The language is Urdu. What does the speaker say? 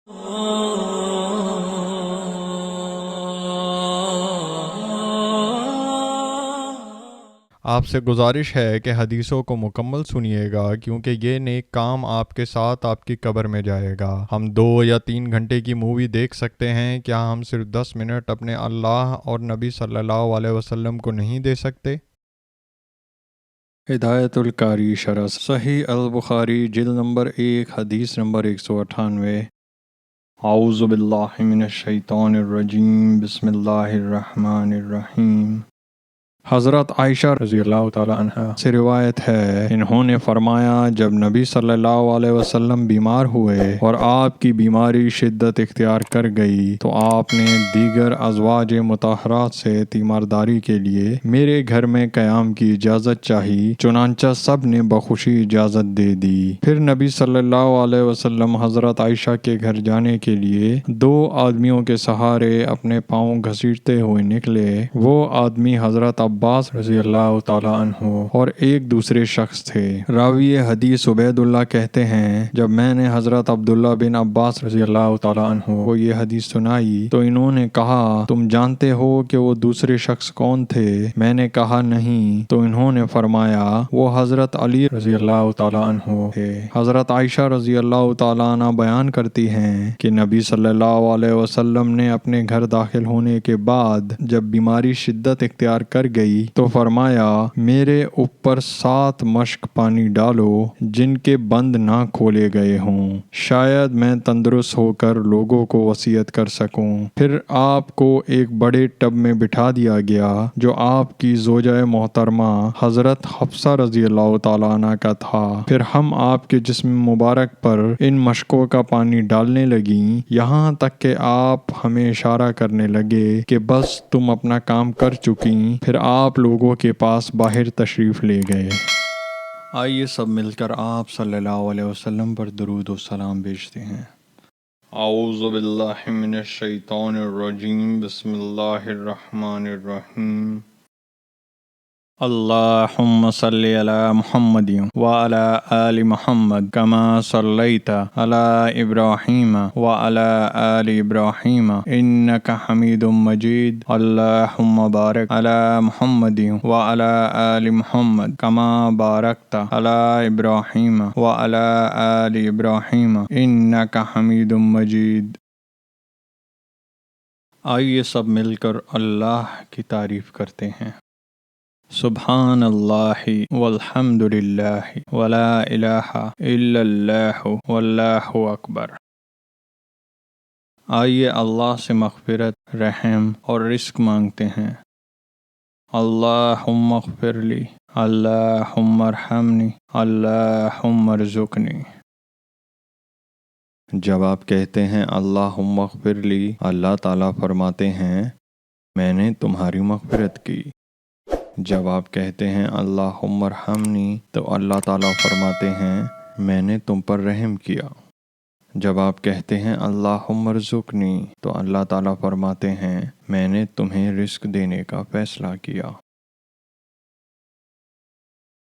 آپ سے گزارش ہے کہ حدیثوں کو مکمل سنیے گا، کیونکہ یہ نیک کام آپ کے ساتھ آپ کی قبر میں جائے گا۔ ہم 2 یا 3 گھنٹے کی مووی دیکھ سکتے ہیں، کیا ہم صرف 10 منٹ اپنے اللہ اور نبی صلی اللہ علیہ وسلم کو نہیں دے سکتے؟ ہدایت القاری شرح صحیح البخاری جلد نمبر 1 حدیث نمبر 198۔ اعوذ باللہ من الشیطان الرجیم، بسم اللہ الرحمن الرحیم۔ حضرت عائشہ رضی اللہ تعالیٰ عنہ سے روایت ہے، انہوں نے فرمایا، جب نبی صلی اللہ علیہ وسلم بیمار ہوئے اور آپ کی بیماری شدت اختیار کر گئی تو آپ نے دیگر ازواج مطہرات سے تیمارداری کے لیے میرے گھر میں قیام کی اجازت چاہی، چنانچہ سب نے بخوشی اجازت دے دی۔ پھر نبی صلی اللہ علیہ وسلم حضرت عائشہ کے گھر جانے کے لیے 2 آدمیوں کے سہارے اپنے پاؤں گھسیٹتے ہوئے نکلے۔ وہ آدمی حضرت عباس رضی اللہ تعالیٰ عنہ اور ایک دوسرے شخص تھے۔ راوی حدیث عبید اللہ کہتے ہیں، جب میں نے حضرت عبداللہ بن عباس رضی اللہ تعالیٰ عنہ کو یہ حدیث سنائی تو انہوں نے کہا، تم جانتے ہو کہ وہ دوسرے شخص کون تھے؟ میں نے کہا نہیں، تو انہوں نے فرمایا، وہ حضرت علی رضی اللہ تعالیٰ عنہ تھے۔ حضرت عائشہ رضی اللہ تعالیٰ عنہ بیان کرتی ہیں کہ نبی صلی اللہ علیہ وسلم نے اپنے گھر داخل ہونے کے بعد جب بیماری شدت اختیار کر گئی تو فرمایا، میرے اوپر 7 مشک پانی ڈالو جن کے بند نہ کھولے گئے ہوں، شاید میں تندرست ہو کر لوگوں کو وصیت کر سکوں۔ پھر آپ کو ایک بڑے ٹب میں بٹھا دیا گیا جو آپ کی زوجہ محترمہ حضرت حفصہ رضی اللہ تعالیٰ عنہ کا تھا۔ پھر ہم آپ کے جسم مبارک پر ان مشکوں کا پانی ڈالنے لگیں، یہاں تک کہ آپ ہمیں اشارہ کرنے لگے کہ بس تم اپنا کام کر چکیں۔ پھر آپ لوگوں کے پاس باہر تشریف لے گئے۔ آئیے سب مل کر آپ صلی اللہ علیہ وسلم پر درود و سلام بھیجتے ہیں۔ اعوذ باللہ من الشیطان الرجیم، بسم اللہ الرحمن الرحیم۔ اللہم صلی علی محمد وعلی آل محمد کما صلیت علی ابراہیم وعلی آل ابراہیم انک حمید مجید۔ اللہم بارک علی محمد وعلی آل محمد کما بارکت علی ابراہیم وعلی آل ابراہیم انک حمید مجید۔ آئیے سب مل کر اللہ کی تعریف کرتے ہیں۔ سبحان اللہ والحمد للہ ولا الہ الا اللہ واللہ اکبر۔ آئیے اللہ سے مغفرت، رحم اور رزق مانگتے ہیں۔ اللہم اغفر لی، اللہم ارحمنی، اللہم ارزقنی۔ جب آپ کہتے ہیں اللہم اغفر لی، اللہ تعالیٰ فرماتے ہیں، میں نے تمہاری مغفرت کی۔ جب آپ کہتے ہیں اللہم ارحمنی تو اللہ تعالیٰ فرماتے ہیں، میں نے تم پر رحم کیا۔ جب آپ کہتے ہیں اللہم ارزقنی تو اللہ تعالیٰ فرماتے ہیں، میں نے تمہیں رزق دینے کا فیصلہ کیا۔